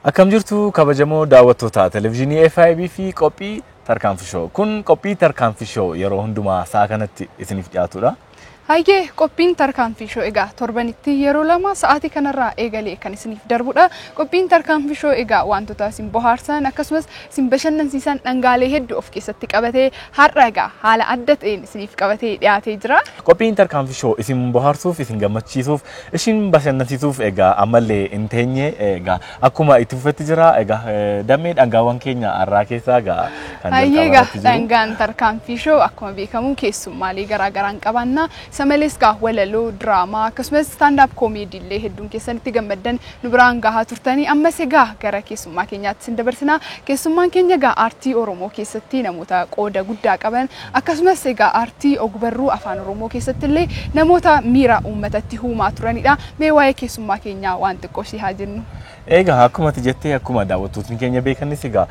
Akkam jirtu kabajamoo daawwattoota televezyiinii FIB fi qophii tarkaanfishoo. Kun qophii tarkaanfishoo yeroo hundumaa sa'a kanatti isiniif dhiyaatudha. Hayyee qophiin tarkaanfishoo egaa torbanitti yeroo lama sa'aatii kanarraa eegalee kan isiniif darbudha. Qophiin tarkaanfishoo egaa wantoota isin bohaarsan akkasumas isin bashannansiisan dhangaalee hedduu of keessatti qabatee har'a egaa haala adda ta'een isiniif qabatee dhiyaatee jira. Qophiin tarkaanfishoo isin bohaarsuuf, isin gammachiisuuf, isin bashannansiisuuf egaa ammallee hin teenye egaa akkuma itti fufetti jira egaa damee dhangaawwan keenya har'aa keessaa egaa kan jalqabaatti jiru. Dhangaan tarkaanfishoo akkuma beekamu keessummaalee garaagaraan qabanna. Samalees gaa walaloo draamaa akkasumas stand up comedy illee hedduun keessanitti gammaddan nu biraan gahaa turtanii ammas egaa gara keessummaa keenyaatti sin dabarsina. Keessummaan keenya egaa aartii Oromoo keessatti namoota qooda guddaa qaban akkasumas egaa aartii ogbarruu afaan Oromoo keessatti illee namoota miira uummatatti huumaa turanidha. Mee waa'ee keessummaa keenyaa waan xiqqoo si haa jennu. Egaa akkuma ati jettee akkuma daawwattoonni keenya beekanis egaa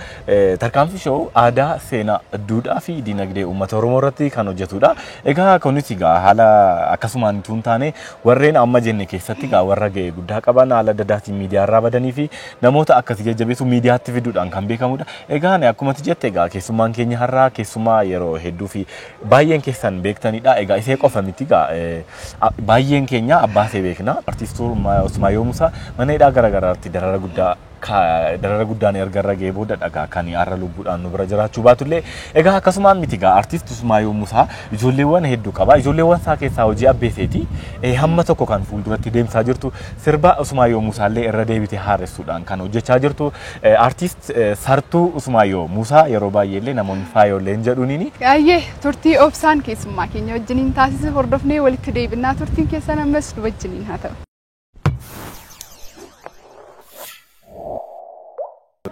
tarkaanfishoo aadaa, seenaa, duudhaa fi dinagdee uummata Oromoo irratti kan hojjetudha. Egaa kunis egaa haala akkasumaan tun taane warreen amma jenne keessatti egaa warra ga'ee guddaa qaban haala adda addaatiin miidiyaa irraa badanii fi namoota akkasii jajjabeessu miidiyaatti fiduudhaan kan beekamudha. Egaa akkuma ati jette egaa keessummaan keenya har'aa keessumaa yeroo hedduu fi baay'een keessan beektanidha. Egaa isee qofa miti egaa baay'een keenya abbaasee beekna. Artiistuu Usmaayoo Musaa mana hidhaa garaagaraatti darara guddaan erga irra ga'ee booda dhagaa kan har'a lubbuudhaan nu bira jiraachuu baatullee egaa akkasumaan miti egaa artiist Usmaayoo Musaa ijoolleewwan hedduu qaba. Ijoolleewwan isaa keessaa hojii abbeeseeti hamma tokko kan fuulduratti deemsaa jirtu sirba Usmaayoo Musaallee irra deebitee haaressuudhaan kan hojjechaa jirtu artiist Sartuu Usmaayoo Musaa yeroo baay'eellee namoonni faayolleen jedhuuniini. Hayyee turtii obsaan keessummaa keenya wajjiniin taasise hordofnee walitti deebinaa turtiin keessan ammas nu wajjiniin haa ta'u.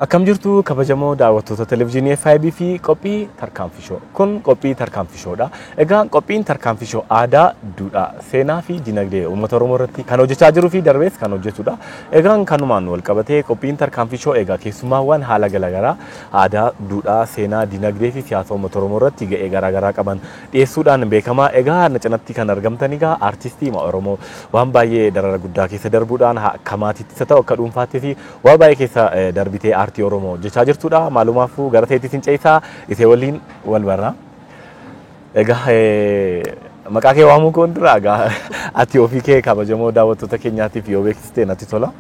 Akkam jirtu kabajamoo daawwattoota televezyiinii FIB fi qophii tarkaanfishoo. Kun qophii tarkaanfishoodha. Egaa qophiin tarkaanfishoo aadaa, duudhaa, seenaa fi dinagdee uummata Oromoo irratti kan hojjechaa jiruu fi darbees kan hojjetudha. Egaa kanumaan wal qabatee qophiin tarkaanfishoo egaa keessummaawwan haala garaagaraa aadaa, duudhaa, seenaa, dinagdee fi siyaasa uummata Oromoo irratti ga'ee garaagaraa qaban dhiyeessuudhaan beekama. Egaa na cinatti kan argamtan egaa artiistii Oromoo waan baay'ee darara guddaa keessa darbuudhaan akka maatiittis ta'u akka dhuunfaattii fi waan baay'ee keessa darbitee aartii Oromoo hojjechaa jirtudha. Maalumaafuu gara teetiitiin ceesaa isee waliin wal barra. Egaa maqaa kee waamuu koon dura egaa ati ofii kee kabajamoo daawwattoota keenyaatiif yoo beeksistee natti tola.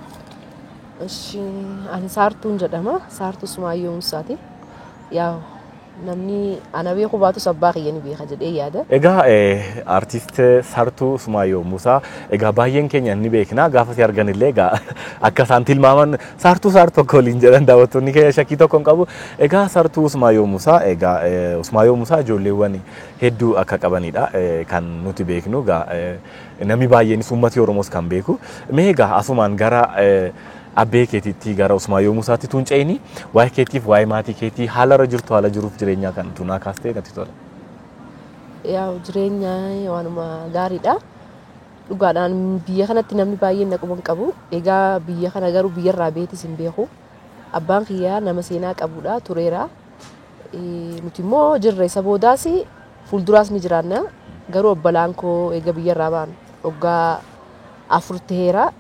Ani Saartuun jedhama. Saartuu Usmaayoo Musaati. Yaa namni ana beeku baatu sabbaa kiyyanii beeka jedhee yaada. Egaa artiist Sartuu Usmaayoo Musaa egaa baay'een keenya ni beekna gaafa si arganillee egaa akka isaan tilmaaman Sartuu tokko waliin jedhan daawwattoonni keenya shakkii tokko hin qabu. Egaa Sartuu Usmaayoo Musaa egaa Usmaayoo Musaa ijoolleewwan hedduu akka qabanidha kan nuti beeknu egaa namni baay'eenis uummati Oromoos kan beeku. Mee egaa asumaan gara abbee keetiitti gara Usmaayoo Musaatti tuun ce'ini waa'ee keetiif waa'ee maatii keetii haala irra jirtu haala jiruuf jireenyaa kan tunaa kaastee natti tola. Yaa jireenya waanuma gaariidha. Dhugaadhaan biyya kanatti namni baay'een naquma hin qabu. Egaa biyya kana garuu biyyarraa beetis hin beeku. Abbaan kiyyaa nama seenaa qabudha tureera. Nuti immoo jirra isa boodaas fuulduraas ni jiraanna. Garuu obbolaan koo egaa biyyarraa ba'an waggaa 4 ta'eera.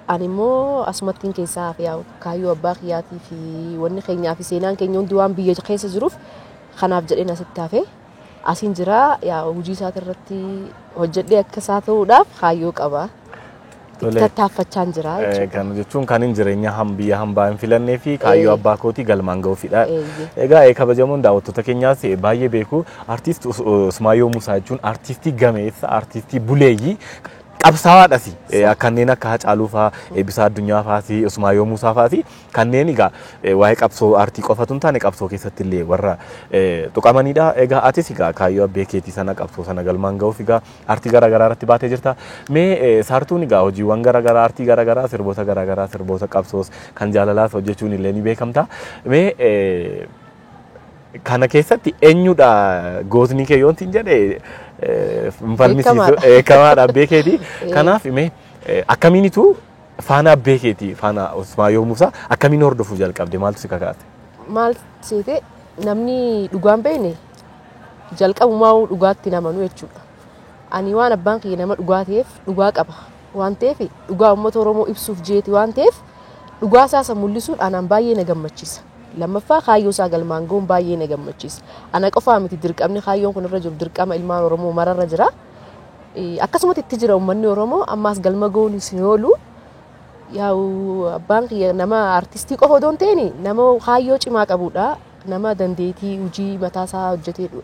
Ani immoo asumattiin keessaa fi kaayyoo abbaa kiyyaatii fi wanni keenyaa fi seenaan keenya hundi waan biyya keessa jiruuf kanaaf jedheen asitti hafe asiin jira yaa hojii isaati irratti hojjedhee akka isaa ta'uudhaaf kaayyoo qaba. Tattaaffachaan jira jechuudha. Kan jechuun kan jireenya biyya hambaa hin filannee fi kaayyoo abbaa kootii galmaan ga'uufidha. Egaa kabajamoon daawwattoota keenyaas baay'ee beeku artiist Usmaayoo Musaa jechuun artiistii gameessa, artiistii buleeyyii. Qabsaa'aadhas kanneen akka Hacaaluu fa'aa, Eebbisaa Addunyaa fa'aa, Usmaayoo Musaa fa'aa kanneen egaa waa'ee qabsoo aartii qofatu hin taane qabsoo keessatti illee warra tuqamanidha. Egaa atis egaa kaayyoo abbee keetii sana qabsoo sana galmaan ga'uuf egaa aartii garaagaraa irratti baatee jirta. Mee Saartuun egaa hojiiwwan garaagaraa aartii garaagaraa sirboota garaagaraa sirboota qabsoos kan jaalalaas hojjechuun illee ni beekamta. Mee kana keessatti eenyudha gootni kee yoontiin jedhee falmisiisu eekamaadha abbee keetii. Kanaaf mee akkamiinitu faana abbee keetii faana Usmaayoo Musaa akkamiin hordofuu jalqabde maaltu si kakaase? Maal seete namni dhugaan beekne jalqabumaa dhugaatti namanu jechuudha. Ani waan abbaan kiyya nama dhugaa ta'eef dhugaa qaba waan ta'eef dhugaa uummata Oromoo ibsuuf jeeti waan ta'eef dhugaa isaa mul'isuun anaan baay'ee na gammachiisa. Lammaffaa kaayyoo isaa galmaan ga'uun baay'ee na gammachiisa. Ana qofaa miti dirqamni kaayyoon kun irra jiru dirqama ilmaan Oromoo mararra jira. Akkasumatti itti jira uummanni Oromoo ammaas galma ga'uun isin oolu. Yaa'u abbaan kiyya nama artistii qofa odoo hin ta'in nama kaayyoo cimaa qabudha. Nama dandeettii hojii mataasaa hojjetedha.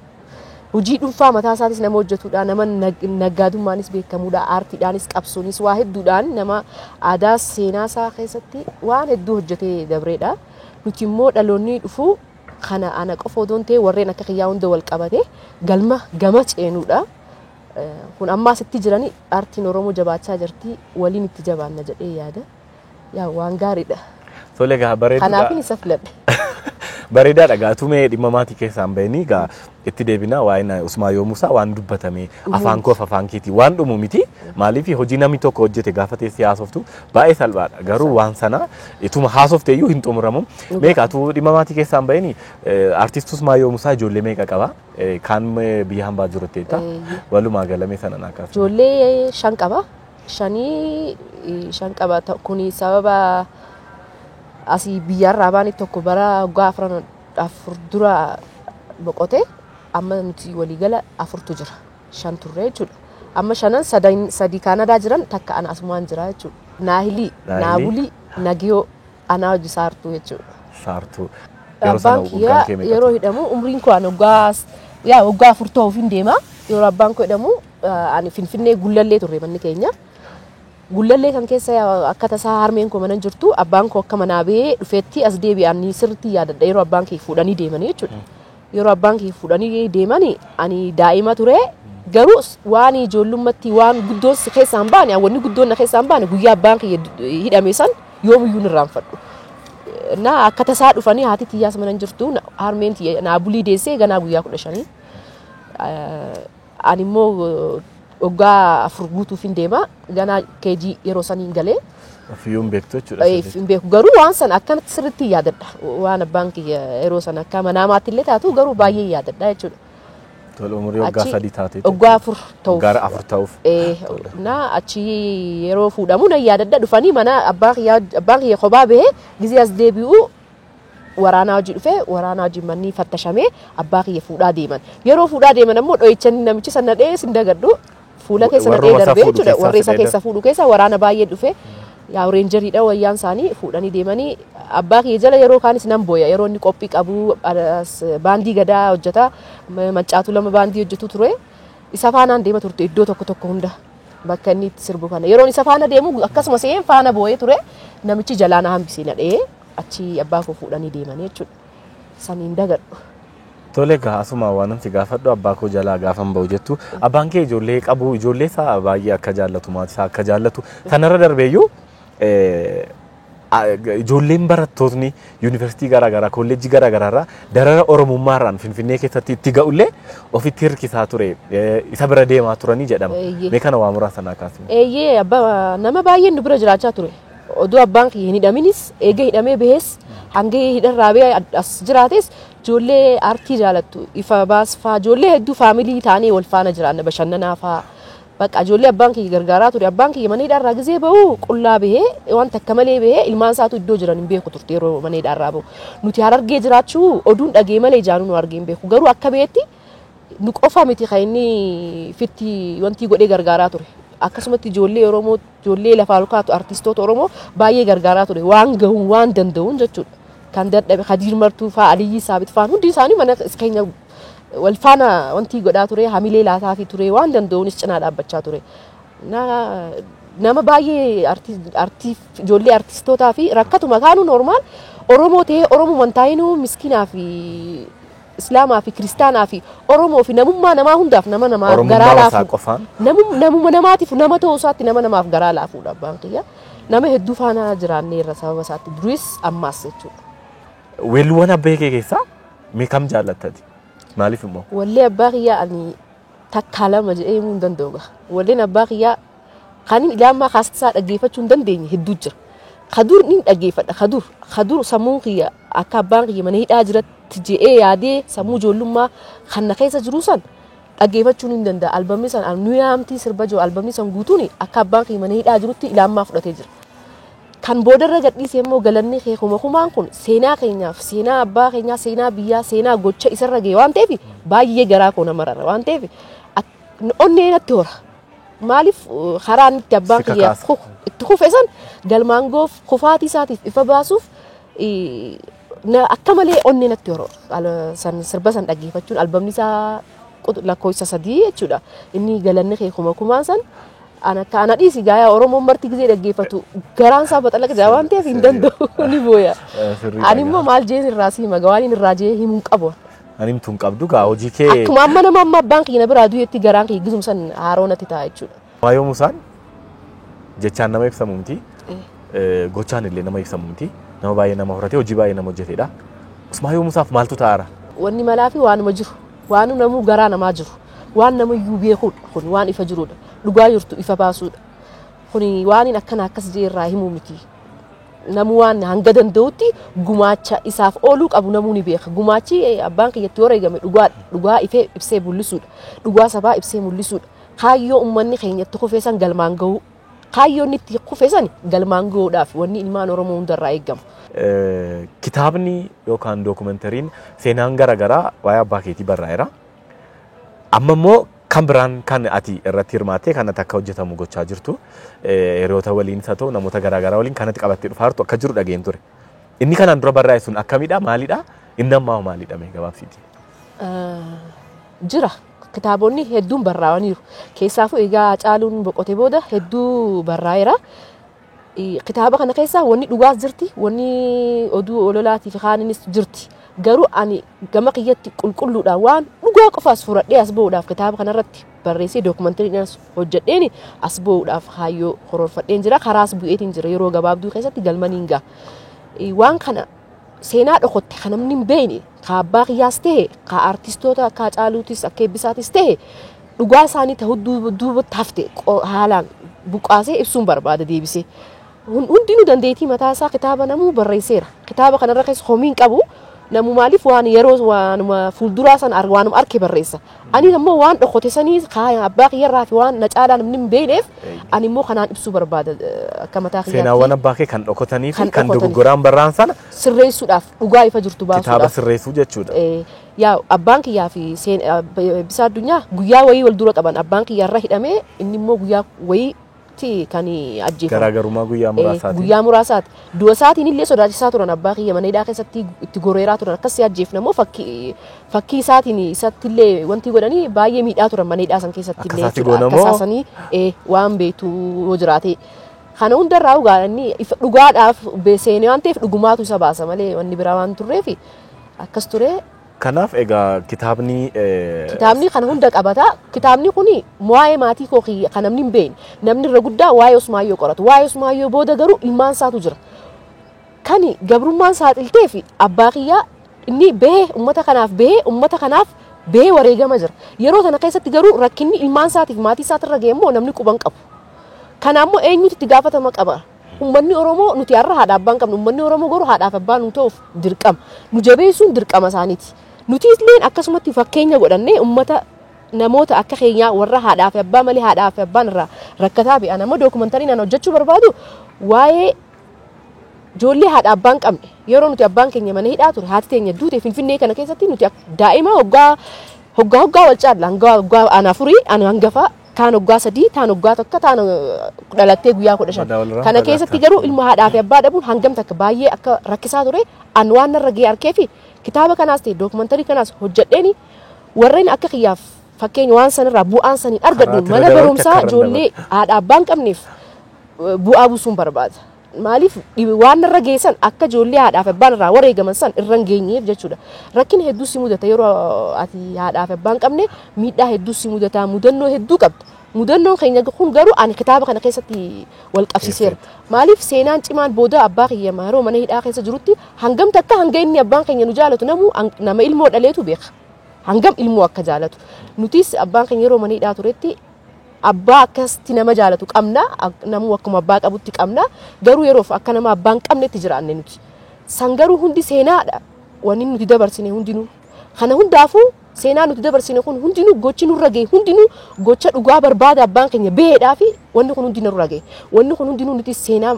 Hojii dhuunfaa mataasaatiis nama hojjetudha. Nama naggaadhummaanis beekamuudha. Aartiidhaanis qabsoonis waa hedduudhaan nama aadaa seenaa isaa keessatti waan hedduu hojjetee dabreedha. Nuti immoo dhaloonni dhufu kana ana qofa odoo hin ta'in warreen akka kiyyaa hunda wal qabate gama ceenuudha. Kun ammaas itti jiranii aartiin Oromoo jabaachaa jirti waliin itti jabaanna jedhee yaada. Yaa waan gaariidha. Tole gaa bareedu. Kanaafin isa filadhe. Bareedaadha gaa tumee dhimma maatii keessaan bahanii gaa itti deebinaa waa'een Usmaayoo Musaa waan dubbatame afaan koof afaan keetii waan dhumu miti maaliif hojii namni tokko hojjete gaafa teessee haasoftu baay'ee salphaadha garuu waan sana ituma haasofte iyyuu hin xumuramu meeqa atu dhimma maatii keessaan bahanii artistii Usmaayoo Musaa ijoollee meeqa qaba kaan biyya hambaa jirutteetta walumaa galame sana naakaas ijoollee 5 qaba 5 qaba kuni sababa asii biyyarraa baanii tokko bara waggaa 4 dura boqote amma nuti waliigala 4tu jira 5 turre jechuudha amma 5 sadii Kaanadaa jiran takka ana asumaan jira jechuudha Naahilii Naabulii Nagiyoo ana hojii saartuu jechuudha saartuu abbaan kiyya yeroo hidhamu umriin koo ana waggaa 4 ta'uuf hin deema yeroo abbaan koo hidhamu ani Finfinnee Gullallee turre manni keenya Gullallee kan keessa akka tasaa harmeen koo manan jirtu abbaan koo akka manaa ba'ee dhufeetti as deebi'anii sirriitti yaadadha yeroo abbaan kee fuudhanii deemanii jechuudha. Yeroo abbaan kee fuudhanii deemanii ani daa'ima ture garuu waan ijoollummaatti waan guddoon keessaan baane wanni guddoon na keessaan baane guyyaa abbaan kee hidhame san yoomiyyuu irraanfadhu. Na akka tasaa dhufanii haati tiyyaas manan jirtu harmeen na bulii deessee ganaa guyyaa 15 ani immoo waggaa 4 guutuuf hin deema ganaa keejii yeroo saniin galee Fiyuun beektu jechuudha. Fiyuun beeku garuu waan sana akkanatti sirriitti yaadadha waan abbaan kiyya yeroo sana akka manaamaatti illee taatu garuu baay'ee yaadadha jechuudha. Tole umurii waggaa 3 taate. Waggaa 4 ta'uuf. Gara 4 ta'uuf. Na achi yeroo fuudhamu na yaadadha dhufanii mana abbaan kiyya kophaa bahee gizee as deebi'u waraanaa hojii dhufee waraanaa hojii manni fattashamee abbaa kiyya fuudhaa deeman. Yeroo fuudhaa deeman ammoo dho'ichanii namichi sana dhee sin dagadhu fuula keessa nadhee darbee jechuudha warri isa keessa fuudhu keessa waraana baay'ee dhufe yaa reenjeriidha wayyaan isaanii fuudhanii deemanii abbaa kiyya jala yeroo kaanis nan booya yeroo inni qophii qabu baandii gadaa hojjeta maccaatu lama baandii hojjetu ture isa faanaan deema turte iddoo tokko hunda bakka inni itti sirbu kana yeroo isa faana deemu akkasuma seen faana booyee ture namichi jalaa na hambisee nadhee achi abbaa koo fuudhanii deemanii jechuudha saniin dagadhu. Tole gaa asuma waan namti gaafadhu abbaa koo jalaa gaafan ba'u jettu abbaan kee ijoollee qabu ijoollee isaa baay'ee akka jaallatu maatii isaa akka jaallatu kanarra darbeeyyuu ijoolleen barattootni yuunivarsiitii garaagaraa kolleejjii garaagaraarraa darara oromummaarraan finfinnee keessatti itti ga'ullee ofitti hirkisaa ture isa bira deemaa turanii jedhama mee kana waa muraasa naa kaasuu. Nama baay'een nu bira jiraachaa ture oduu abbaan kiyya hin hidhaminis eega hidhamee bahees hanga hidharraa bee as jiraates ijoollee aartii jaalattu ifa baasfaa ijoollee hedduu faamilii taanee wal faana jiraanna bashannanaa fa'aa bakka ijoollee abbaan kiyya gargaaraa ture abbaan kiyya mana hidharraa gizee bahu qullaa bahee waan takka malee bahee ilmaan isaatu iddoo jiran hin beeku turte yeroo mana hidharraa bahu nuti harargee jiraachuu oduun dhagee malee jaanuu nu argee hin beeku garuu akka beetti nu qofa miti kan inni fitti wanti godhee gargaaraa ture akkasumatti ijoollee Oromoo ijoollee lafaa lukaatu artistoota Oromoo baay'ee gargaaraa ture waan gahuun waan danda'uun jechuudha kan dadhabe Khadiir Martuu fa'aa Aliyyi Saabit fa'aa hundi isaanii mana keenya wal faana wanti godhaa ture hamilee laataa fi ture waan danda'uunis cinaa dhaabbachaa ture nama baay'ee ijoollee artistootaa fi rakkatuma kaanuu normaal Oromoo ta'ee Oromoo wantaayinuu miskiinaa fi Islaamaa fi Kiristaanaa fi Oromoo fi namummaa namaa hundaaf nama namaaf garaa laafu namuma namaatiif nama ta'uu isaatti nama namaaf garaa laafuudha abbaan kiyya nama hedduu faana jiraanneerra sababa isaatti duris ammaas jechuudha. Weelluuwwan abbaa kee keessaa mee kam jaallattati? Maaliif immoo? Wallee abbaa kiyyaa ani takkaa lama jedhee himuu hin danda'u. Walleen abbaa kiyyaa kan inni ilaamaa kaastisaa dhaggeeffachuu hin dandeenye hedduu jira. Kadur ni dhaggeeffadha kadur sammuun kiyya akka abbaan kiyya mana hidhaa jiratti jedhee yaadee sammuu ijoollummaa kan na keessa jiru san dhaggeeffachuu hin danda'a. Albamni san nu yaamtii sirba jiru albamni san guutuun akka abbaan kiyya mana hidhaa jirutti ilaamaa fudhatee jira. kan boodarra gadhiisee immoo galanni kee kumaan kun seenaa keenyaaf seenaa abbaa keenyaa seenaa biyyaa seenaa gocha isarra ga'e waan ta'eef baay'ee garaa koo nama rara waan ta'eef onnee natti hora maaliif karaan itti abbaan kiyyaa itti kufe san galmaan goof kufaatii isaatiif ifa baasuuf akka malee onnee natti hora san sirba san dhaggeeffachuun albamni isaa lakkoofsa 3 jechuudha inni galanni kee kumaan san ana dhiisi gaaya Oromoon marti gisee dhaggeeffatu garaan isaa baxalaqa jaa waan ta'eef hin danda'u ni booya ani immoo maal jeen irraa si hima gawaan irraa jee himuun qabu ani mtuun qabdu gaa hojii kee akkuma amma nama amma abbaan kiyya biraa du'etti garaan kiyya gisum san haaroonatti ta'a jechuudha waayoo musaan jechaan nama ibsamu miti gochaan illee nama ibsamu miti nama baay'ee nama horatee hojii baay'ee nama hojjetedha usmaayoo musaaf maaltu ta'ara wanni malaa fi waanuma jiru waanu namuu garaa namaa jiru waan nama iyyuu beekuudha kun waan ifa jiruudha dhugaa jirtu ifa baasuudha kuni waan akkana akkas jeerraa himuu miti namu waan hanga danda'utti gumaacha isaaf ooluu qabu namuu ni beeka gumaachi abbaan kiyyatti yoo eegame dhugaa ifee ibsee mul'isuudha dhugaa sabaa ibsee mul'isuudha kaayyoo ummanni keenyatti kufeessan galmaan ga'uu kaayyoon itti kufeessan galmaan ga'uudhaaf wanni ilmaan Oromoo hundarraa eegamu. Kitaabni yookaan dookumentariin seenaan garaagaraa waa'ee abbaa keetii barraa'eera. Amma immoo kan biraan kan ati irratti hirmaattee kan akka hojjetamu gochaa jirtu hiriyoota waliin isa ta'u namoota garaagaraa waliin kanatti qabattee dhufaartu akka jiru dhageen ture. Inni kanaan dura barraa'e sun akkamidha maalidha inni ammaa maalidha mee gabaabsiiti. Jira kitaabonni hedduun barraa'aniiru keessaafuu egaa caaluun boqotee booda hedduu barraa'eera. Kitaaba kana keessa wanni dhugaas jirti wanni oduu ololaatii fi kaaninis jirti. Garuu ani gama kiyyatti qulqulluudhaan waan dhugaa qofaas furadhee as ba'uudhaaf kitaaba kanarratti barreessee dookumentariin hojjedheen as ba'uudhaaf kaayyoo horoorfadheen jira karaas bu'eetiin jira yeroo gabaabduu keessatti galmaniin gaa waan kana seenaa dhokotte kan namni hin beekne ka abbaa kiyyaas ta'e ka artistoota akka Caaluutis akka Eebbisaatis ta'e dhugaa isaanii ta'u duubatti hafte haalaan buqaasee ibsuun barbaada deebisee hundinuu dandeettii mataa isaa kitaaba namuu barreesseera kitaaba kanarra keessa homiin qabu namu maaliif waan yeroo waanuma fuulduraa san waanuma arke barreessa ani immoo waan dhokote sanii kaaya abbaa kiyyarraa fi waan na caalaa namni hin beekneef ani immoo kanaan ibsuu barbaada akka mataa kiyyaatti seenaawwan abbaa kee kan dhokotanii fi kan dogoggoraan barraan sana sirreessuudhaaf dhugaa ifa jirtu baasuudhaaf kitaaba sirreessuu jechuudha yaa abbaan kiyyaa fi Eebbisaa Addunyaa guyyaa wayii wal dura qaban abbaan kiyyaarra hidhamee inni immoo guyyaa wayii kan ajjeefamu garaagarummaa guyyaa muraasaati du'a isaatiin illee sodaachisaa turan abbaa kiyya mana hidhaa keessatti itti goreeraa turan akkasii ajjeefna moo fakkii isaatiin isatti illee wanti godhanii baay'ee miidhaa turan mana hidhaa san keessatti illee akkasaasanii waan beektu yoo jiraate kana hundarraa dhugaadhaan dhugaadhaaf seenee waan ta'eef dhugumaatu isa baasa malee wanni biraa waan turreef akkas ture. Kanaaf egaa kitaabni kana hunda qabata kitaabni kuni waa'ee maatii koo kan namni hin beekne namni irra guddaa waa'ee Usmaayyoo qoratu waa'ee Usmaayyoo booda garuu ilmaan isaatu jira kan gabrummaan saaxiltee fi abbaa kiyyaa inni bahee ummata kanaaf bahee wareegama jira yeroo kana keessatti garuu rakkinni ilmaan isaatiif maatii isaatirra ga'e immoo namni quban qabu kanaammoo eenyutu itti gaafatama qaba ummanni Oromoo nuti har'a haadha abbaan qabnu ummanni Oromoo garuu haadhaaf abbaan nu ta'uuf dirqama nu jabeessuun dirqama isaaniiti. Nuti illee akkasumatti fakkeenya godhannee ummata namoota akka keenyaa warra haadhaa fi abbaa malee haadhaa fi abbaan irraa rakkataa bi'an amma dookumentariin ana hojjechuu barbaadu waa'ee ijoollee haadha abbaan qabne yeroo nuti abbaan keenya mana hidhaa ture haati teenya duute Finfinnee kana keessatti nuti daa'ima hoggaa wal caalla hoggaa ana afurii ana hangafaa taan hoggaa 3 taan hoggaa tokko taan dhalattee guyyaa 15 kana keessatti garuu ilma haadhaa fi abbaa dhabuun hangam takka baay'ee akka rakkisaa ture an waan narra ga'e arkee fi kitaaba kanaas ta'e dookumentarii kanaas hojjedheeni warreen akka kiyyaaf fakkeenya waan sanarraa bu'aan saniin argadhu mana barumsaa ijoollee haadha abbaan qabneef bu'aa buusuun barbaada maaliif waan narra geessan akka ijoollee haadhaaf abbaan irraa wareegaman san irra hin geenyeef jechuudha rakkina hedduu si mudata yeroo ati haadhaaf abbaan qabne miidhaa hedduu si mudata mudannoo hedduu qabda mudannoon keenya kun garuu ani kitaaba kana keessatti wal qabsiiseera maaliif seenaan cimaan booda abbaa kiyya yeroo mana hidhaa keessa jirutti hangam takka hanga inni abbaan keenya nu jaalatu nama ilmoo dhaleetu beeka hangam ilmoo akka jaalatu nutis abbaan keenya yeroo mana hidhaa turetti abbaa akkasti nama jaalatu qabna namu akkuma abbaa qabutti qabna garuu yeroof akka nama abbaan qabnetti jiraanne nuti san garuu hundi seenaadha wanni nuti dabarsine hundinuu kana hundaafuu seenaa nuti dabarsine kun hundinuu gochi nurra ga'e hundinuu gocha dhugaa barbaada abbaan keenya beedhaa fi wanni kun hundinuu nurra ga'e wanni kun hundinuu nuti seenaa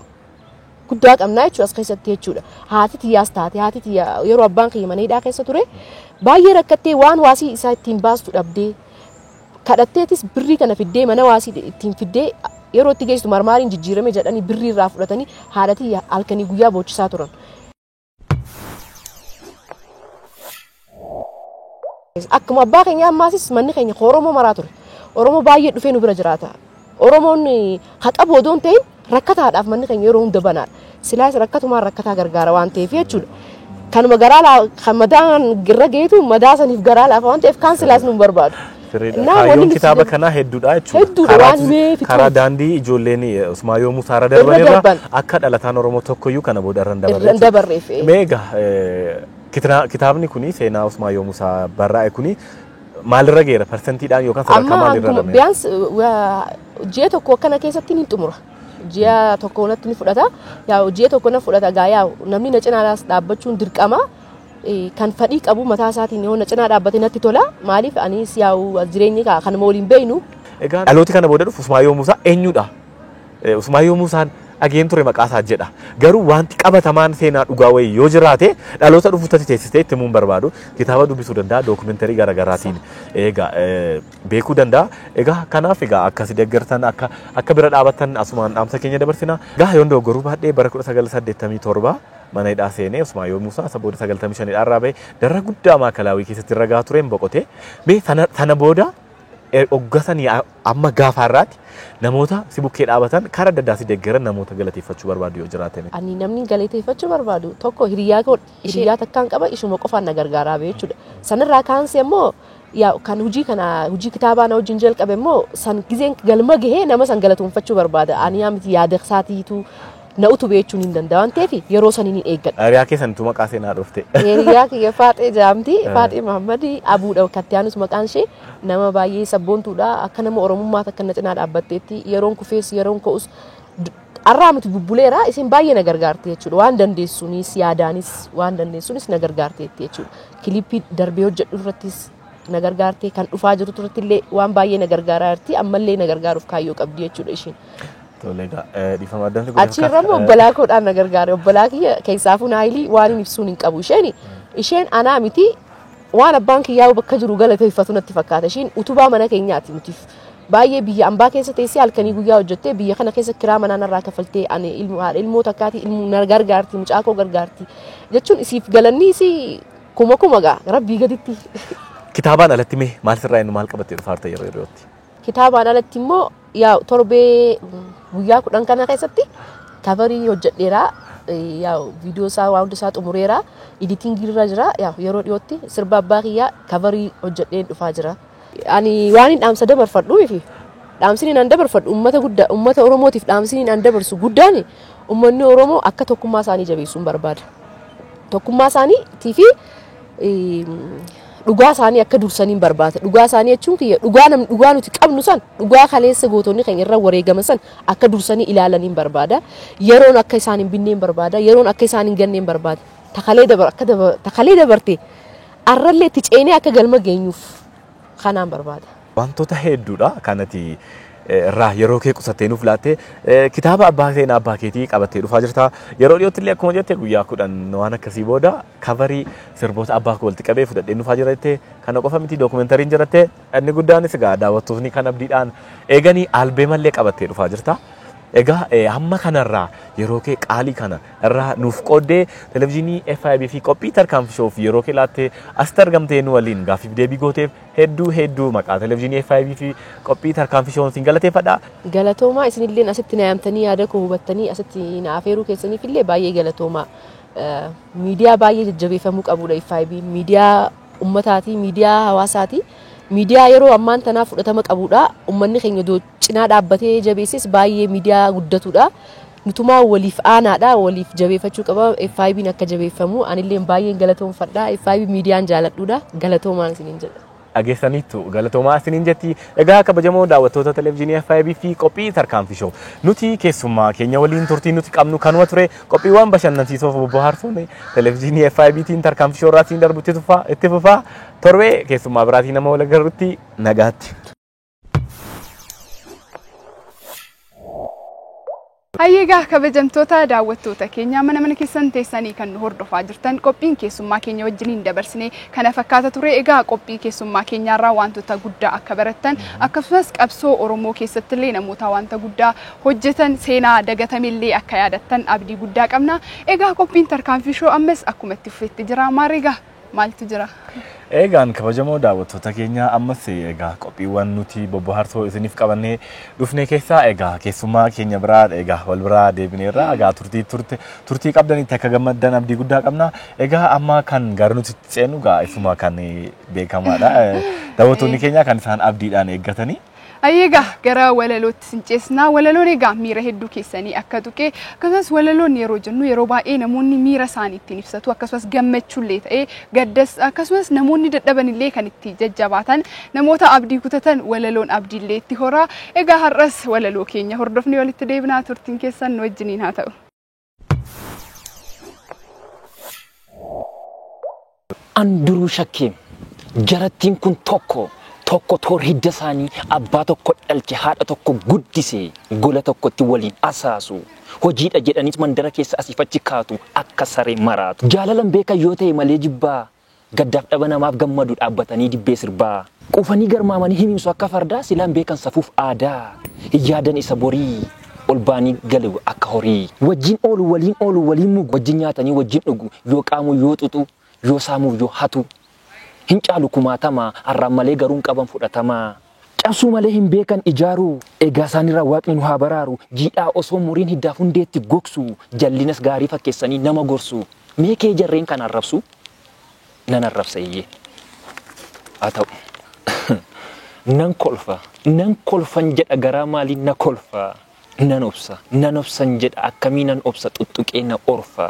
guddaa qabnaa jechuudha as keessatti jechuudha. Haati tiyyaas taate haati tiyyaa yeroo abbaan kiyya mana hidhaa keessa ture baay'ee rakkattee waan waasii isaa ittiin baastu dhabdee kadhatteetis birrii kana fiddee mana waasii ittiin fiddee yeroo itti geessu marmaariin jijjiirame jedhanii birrii irraa fudhatanii haadha tiyya halkanii guyyaa boochisaa turan. Akkuma abbaa keenya ammaasis manni keenya Oromoo maraa ture. Oromoo baay'ee dhufee nu bira jiraata. Oromoon haqa boodoon ta'in rakkataadhaaf manni keenya yeroo hunda banaadha. Silaas rakkatumaan rakkataa gargaara waan ta'eef jechuudha. Kanuma garaa kan madaan girra geetu madaa saniif garaa laafa waan ta'eef kan silaas nu barbaadu. Kaayyoon kitaaba kanaa hedduudha jechuudha. Hedduudha waan himeefi. Karaa daandii ijoolleen Usmaayoo Musaara darbanirra akka dhalataan Oromoo tokkoyyuu kana booda irra hin dabarreef. Meega kitaabni kuni seenaa Usmaayoo Musaa barraa'e kuni maalirra geera persentiidhaan yookaan sadarkaa maalirra dhamee? Biyyaans ji'a tokko akkana keessatti ni xumura. Ji'a tokko natti ni fudhata. Yaa ji'a tokko na fudhata gaa namni na cinaadhaas dhaabbachuun dirqama. Kan fadhii qabu mataa isaatiin yoo na cinaa dhaabbate natti tola. Maaliif anis yaa jireenyi kan waliin beeynu. Egaa dhalooti kana booda dhufu Usmaayoo Musaa eenyudha? Usmaayoo Musaan ageen ture maqaa isaa jedha. Garuu wanti qabatamaan seenaa dhugaa wayii yoo jiraate dhaloota dhufuutti teessistee itti himuun barbaadu kitaaba dubbisuu danda'a dookumentarii garaagaraatiin egaa beekuu danda'a. Egaa kanaaf egaa akkasi deeggartan akka bira dhaabattan asumaan dhaamsa keenya dabarsina. Egaa yoon dogoggoruu baadhee bara 1987 mana hidhaa seenee Usmaayoo Musaa saboota 95 irraa ba'e darra guddaa maakalaawii keessatti ragaa tureen boqote. Mee sana booda oggasanii amma gaafaarraatti namoota si bukkee dhaabatan karaa adda addaa si deeggaran namoota galateeffachuu barbaadu yoo jiraatan. Ani namni galateeffachuu barbaadu tokko hiriyaa takkaan qaba ishuma qofaan na gargaaraa jechuudha. Sanirraa kaanse immoo kan hojii kitaabaa na wajjin jalqabe immoo san gizeen galma gahee nama san galatoonfachuu barbaada. Ani yaamiti yaada isaatiitu na utubee jechuun hin danda'a waan ta'eef yeroo saniin hin eeggadha. Hiriyaa keessanitu maqaa seenaa dhufte. Hiriyaa kiyya Faaxee Jaamtii Faaxee Mahammadi Abuudha Kattiyaanus maqaan ishee nama baay'ee sabboontuudha akka nama Oromummaa takka na cinaa dhaabbatteetti yeroon kufees yeroon ka'us arraa miti bubbuleera isin baay'ee na gargaarte jechuudha waan dandeessuunis yaadaanis waan dandeessuunis na gargaarteetti jechuudha. Kilippii darbee hojjedhu irrattis na gargaarte kan dhufaa jiru irratti illee waan baay'ee na gargaaraa jirti ammallee na gargaaruuf kaayyoo qabdi jechuudha ishiin. Dhiifama addaan achirra obbolaa koodhaan na gargaare obbolaa kiyya keessaafuu naayilii waan hin ibsuun hin qabu isheen anaa miti waan abbaan kiyyaa bakka jiru galateeffatu natti fakkaata isheen utubaa mana keenyaati mitiif baay'ee biyya ambaa keessa teessee halkanii guyyaa hojjettee biyya kana keessa kiraa manaa narraa kafaltee ani ilmoo takkaati na gargaarti mucaa koo gargaarti jechuun isiif galanni isii kuma gaa rabbii gaditti. Kitaabaan alatti mee maal sirraa inni maal qabattee dhufaarte yeroo yerootti? Kitaabaan alatti immoo yaa torbee guyyaa 10 kana keessatti kavarii hojjedheera yaa viidiyoo isaa waan hundaa xumureera editingii irra jira yaa yeroo dhiyootti sirba abbaa kiyyaa kavarii hojjedheen dhufaa jira. Ani waan hin dhaamsa dabarfadhu fi dhaamsiin an dabarfadhu uummata Oromootiif dhaamsiin an dabarsu guddaan uummanni Oromoo akka tokkummaa isaanii jabeessuun barbaada. Tokkummaa isaaniitii fi dhugaa isaanii akka dursaniin barbaada. Dhugaa isaanii jechuun kiyya dhugaa nuti qabnu san dhugaa kaleessa gootonni keenya irra wareegaman san akka dursanii ilaalaniin barbaada. Yeroon akka isaan hin binneen barbaada. Yeroon akka isaan hin ganneen barbaada. Takalee dabarte arrallee itti ceenee akka galma geenyuuf kanaan barbaada. Wantoota hedduudha kanati irraa yeroo kee qusattee nuuf laatte kitaaba abbaa seenaa abbaa keetii qabattee dhufaa jirta. Yeroo dhiyootti illee akkuma jette guyyaa 10 waan akkasii booda kavarii sirboota abbaa koo walitti qabee fudhadhee dhufaa jirte kana qofa miti dookumentariin jirte inni guddaanis egaa daawwattoonni kan abdiidhaan eeganii albeemallee qabattee dhufaa jirta. Egaa hamma kanarraa yeroo kee qaalii kana irraa nuuf qooddee televezyiinii FIB fi qophii tarkaanfishoof yeroo kee laattee asitti argamtee nu waliin gaaffiif deebii gooteef hedduu maqaa televezyiinii FIB fi qophii tarkaanfishoon siin galateeffadha. Galatoomaa isinillee asitti na yaamtanii yaada koo hubattanii asitti na afeeruu keessaniif illee baay'ee galatoomaa. Miidiyaa baay'ee jajjabeeffamuu qabudha FIB miidiyaa ummataati miidiyaa hawaasaati. Miidiyaa yeroo ammaan tanaaf fudhatama qabudha. Uummanni keenya cinaa dhaabbatee jabeesses baay'ee miidiyaa guddatudha. Nutumaa waliif aanaadha. Waliif jabeeffachuu qaba. FIB'n akka jabeeffamu anillee baay'een galatoomfadha. FIB miidiyaan jaaladhuudha. Galatoomaan isiniin jedha. Dhageessaniittu galatoomaa isiniin jetti. Egaa kabajamoo daawwattoota televezyiinii FIB fi qophii tarkaanfishoo nuti keessummaa keenya waliin turtii nuti qabnu kanuma ture qophiiwwan bashannansiisoof bohaarsuun televezyiinii FIBtiin tarkaanfishoo irraa siin darbu itti fufaa torbee keessummaa biraatii nama wal agarrutti nagaatti. Hayyeegaa kabajamtoota daawwattoota keenya mana keessan teessanii kan nu hordofaa jirtan qophiin keessummaa keenya wajjiniin dabarsine kana fakkaata ture. Egaa qophii keessummaa keenyaarraa wantoota guddaa akka barattan akkasumas qabsoo Oromoo keessatti illee namoota wanta guddaa hojjetan seenaa dagatamillee akka yaadattan abdii guddaa qabna. Egaa qophiin tarkaanfii shoo ammas akkuma itti fufetti jira. Maariigaa maaltu jira? Egaan kabajamoo daawwattoota keenya ammas egaa qophiiwwan nuti bobbaarsoo isiniif qabannee dhufne keessaa egaa keessummaa keenya biraa egaa wal biraa deebineerra egaa turtii qabdanitti akka gammaddan abdii guddaa qabna. Egaa amma kan gara nuti ceenu egaa isuma kan beekamaadha. Daawwattoonni keenya kan isaan abdiidhaan eeggatanii. Hayyeegaa gara walalootti sinceesnaa. Walaloon egaa miira hedduu keessanii akka tuqee akkasumas walaloon yeroo jennu yeroo baay'ee namoonni miira isaanii ittiin ibsatu akkasumas gammachuullee ta'ee gaddas akkasumas namoonni dadhabanillee kan itti jajjabaatan namoota abdii kutatan walaloon abdiillee itti horaa. Egaa har'as walaloo keenya hordofnee walitti deebinaa turtiin keessan nu wajjiniin haa ta'u. Anduruu shakkee jarattiin kun tokko toor hidda isaanii abbaa tokko dhalche haadha tokko guddise gola tokkotti waliin asaasu hojiidha jedhaniis mandara keessa asiifachi kaatu akka saree maraatu jaalalan beekan yoo ta'e malee jibbaa gaddaaf dhaba namaaf gammadu dhaabbatanii dibbee sirbaa qufanii garmaamanii himimsu akka fardaa silaan beekan safuuf aadaa yaadan isa borii ol baanii galu akka horii wajjin oolu waliin mugu wajjin nyaatanii wajjin dhugu yoo qaamu yoo xuxu yoo saamu yoo hatu hin caalu kumaatama har'aan malee garuun qaban fudhatama cabsuu malee hin beekan ijaaruu egaa isaanirraa waaqni nu haa baraaru jiidhaa osoo muriin hiddaaf hundeetti gogsu jallinas gaarii fakkeessanii nama gorsu meekee jarreen kan arrabsu nan arrabsa iyyee haa ta'u nan kolfan jedha garaa maalii na kolfa nan obsan jedha akkamii nan obsa xuxuqee na orfa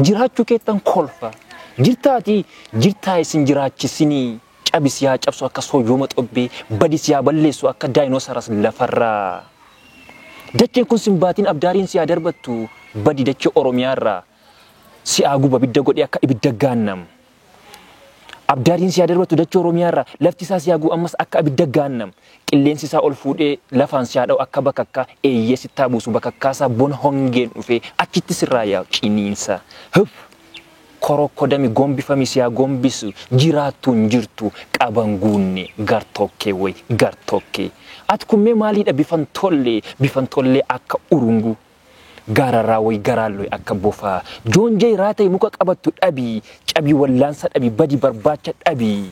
jiraachuu keettan kolfa jirtaa isin jiraachisinii cabis yaa cabsu akka sooyyoma xobbee badis yaa balleessu akka daayinoosaras lafarraa dacheen kun simbaatiin abdaariin siyaa darbattu badi dachee oromiyaarraa siyaa guba bidda godhee akka ibidda gaannam abdaariin siyaa darbattu dachee oromiyaarraa lafti isaa siyaa guba ammas akka ibidda gaannam qilleensi isaa ol fuudhee lafaan siyaa dha'u akka bakakkaa eeyyee sittaa buusu bakakkaasaa bona hongeen dhufee achitti sirraa yaa ciniinsa korokkodami gombifami siyaa gombisu jiraattuun jirtu qaban guunne gartokkee ati kummee maaliidha bifan tollee akka urungu gaararraa way garaalloy akka bofaa joonjee raatay muka qabattu dhabii cabii wallaansa dhabii badi barbaacha dhabii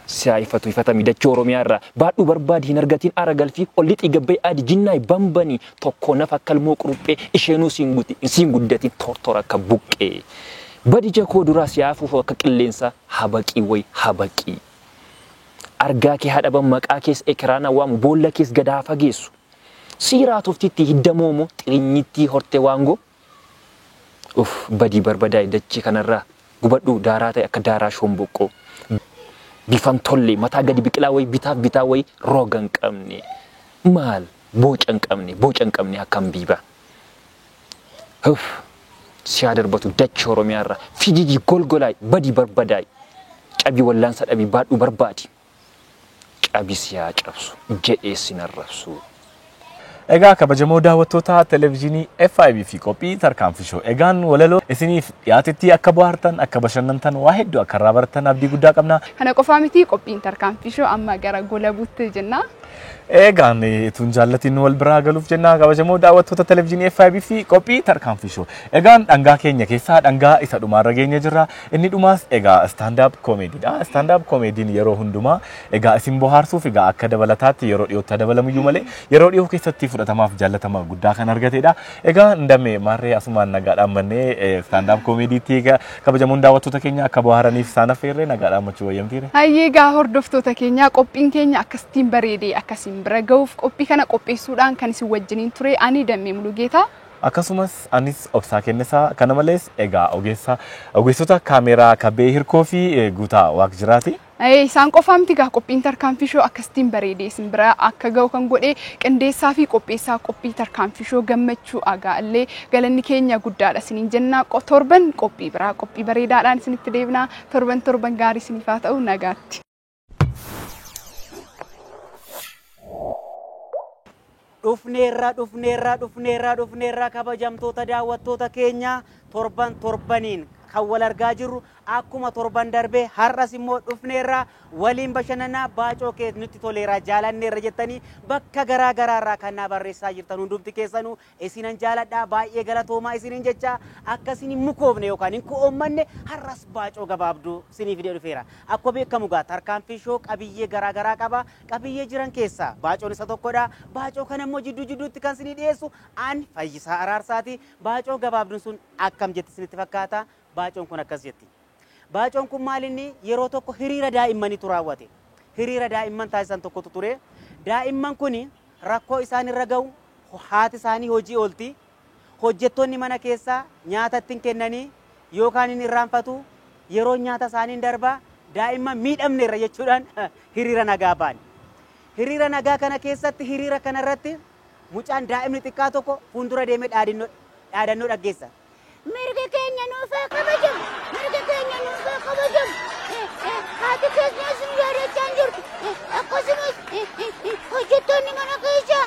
siyaa ifatami dachee oromiyaarraa baadhuu barbaadi hin argatiin aragalfii ollixii gabbay adi jinnaay bambanii tokko nafa kalmoo quruphee isheenuu siin guddatiin tortora akka buqqee badi jakoo duraa siyaafuuf akka qilleensa habaqii argaa kee hadhaban maqaa kees ekiraana waamu boolla kees gadaa fageessu siiraa toftitti hiddamoomo xirinyittii hortee waangoo badii barbadaa'e dachee kanarraa gubadhuu daaraa ta'e akka daaraa shomboqqoo bifan tolle mataa gadi biqilaa way bitaa way rogan qabne maal bocan qabne akkam biiba siyaa darbatu dachee oromiyaarraa fijiji golgolaay badii barbadaay cabii wallaansa dhabii baadhuu barbaadi cabii siyaa cabsu jedhee sin arrabsu. Egaa kabajamoo daawwattoota televezyiinii FIB fi qophii tarkaanfii shoo egaan walaloo isiniif dhiyaatetti akka bohaartan akka bashannantan waa hedduu akka irraa baratan abdii guddaa qabna. Kana qofaa miti qophiin tarkaanfii shoo amma gara gola buutti jenna. Egaan tun jaallatiin wal biraa galuuf jenna kabajamoo daawwattoota televezyiinii FIB fi qophii tarkaanfii shoo egaan dhangaa keenya keessaa dhangaa isa dhumaarra geenya jirra inni dhumaas egaa stand up comedy stand up comedy yeroo hundumaa egaa isin bohaarsuuf egaa akka dabalataatti yeroo dhiyootti dabalamuyyuu malee yeroo dhiyoo keessatti fudhatamaaf jaallatama guddaa kan argatedha. Egaa ndame maarree asumaan nagaadhaan mannee stand up comedy tiga kabajamoon daawwattoota keenya akka bohaaraniif isaan affeerree nagaadhaan machuu wayyamtiire. Hayyeegaa hordoftoota keenya qophiin keenya akkasitiin bareedee akkasiin bira ga'uuf qophii kana qopheessuudhaan kan isin wajjiniin ture ani Dammee Mulugeetaa. Akkasumas anis obsaa kennisaa kana malees egaa ogeessota kaameeraa Kabbee Hirkoo fi Guutaa Waaqjiraati. Isaan qofaa miti gaa qophiin tarkaanfii shoo akkasitiin bareedee isin bira akka ga'u kan godhe qindeessaa fi qopheessaa qophii tarkaanfii shoo gammachuu agaallee galanni keenya guddaadha isiniin jenna. Torban qophii biraa qophii bareedaadhaan isinitti deebinaa torban gaarii isiniif haa ta'u nagaatti. dhufneerra kabajamtoota daawwattoota keenya torbaniin kan wal argaa jirru akkuma torban darbee har'as immoo dhufneerra waliin bashannanaa baacoo kee nutti toleera jaalanneerra jettanii bakka garaa garaarraa kan naa barreessaa jirtan hundumti keessanuu isinan jaaladhaa baay'ee galatoomaa isiniin jecha akkasiin mukoofne yookaan hin koommanne har'as baacoo gabaabduu isiniif fidee dhufeera. Akkuma beekamu gaa tarkaanfii shoo qabiyyee garaa garaa qaba. Qabiyyee jiran keessaa baacoon isa tokkodha. Baacoo kana immoo jidduutti kan isinii dhiyeessu aan Fayyisaa Araarsaati. Baacoo gabaabduun sun akkam jetti isinitti fakkaata? Baacoon kun akkas jetti. Baacoon kun maalinni yeroo tokko hiriira daa'immaniitu raawwate. Hiriira daa'imman taasisan tokkotu ture. Daa'imman kun rakkoo isaan irra ga'u haati isaanii hojii oolti. Hojjettoonni mana keessaa nyaata ittiin kennanii yookaan hin irraanfatu yeroo nyaata isaanii darba daa'imman miidhamneerra jechuudhaan hiriira nagaa ba'an. Hiriira nagaa kana keessatti hiriira kanarratti mucaan daa'imni xiqqaa tokko fuuldura deemee dhaadannoo dhaggeessa. Mirga keenya nuuf kabajamu. Mirga keenya nuuf kabajamu. Haati keenya isin yaadachaa jirtu. Akkasumas hojjettoonni mana keessaa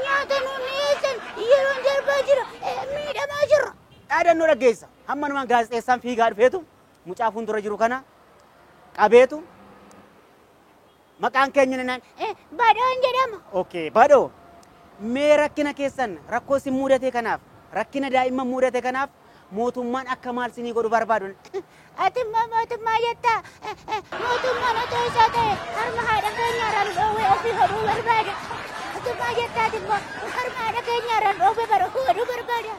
nyaata nuun dhiyeessan yeroo darbaa jira. Miidhamaa jirra. Dhaadannoo dhaggeessa. Hammanumaan gaazexeessaan fiigaa dhufeetu mucaa fuuldura jiru kana qabeetu maqaan keenya naan Badhoon jedhama. Okay, badhoo. Mee rakkina keessan rakkoo isin mudate kanaaf rakkina daa'imman mudate kanaaf mootummaan akka maal isinii godhu barbaadu. Ati mootummaa jettaa. Mootummaan otoo isaa ta'e harma haadha keenyaarraan dhoowwee ofii hodhuu barbaada. Mootummaa jettaati immoo harma haadha keenyaarraan dhoowwee hodhuu barbaada.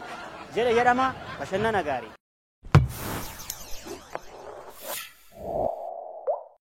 Jedhama bashannana gaarii.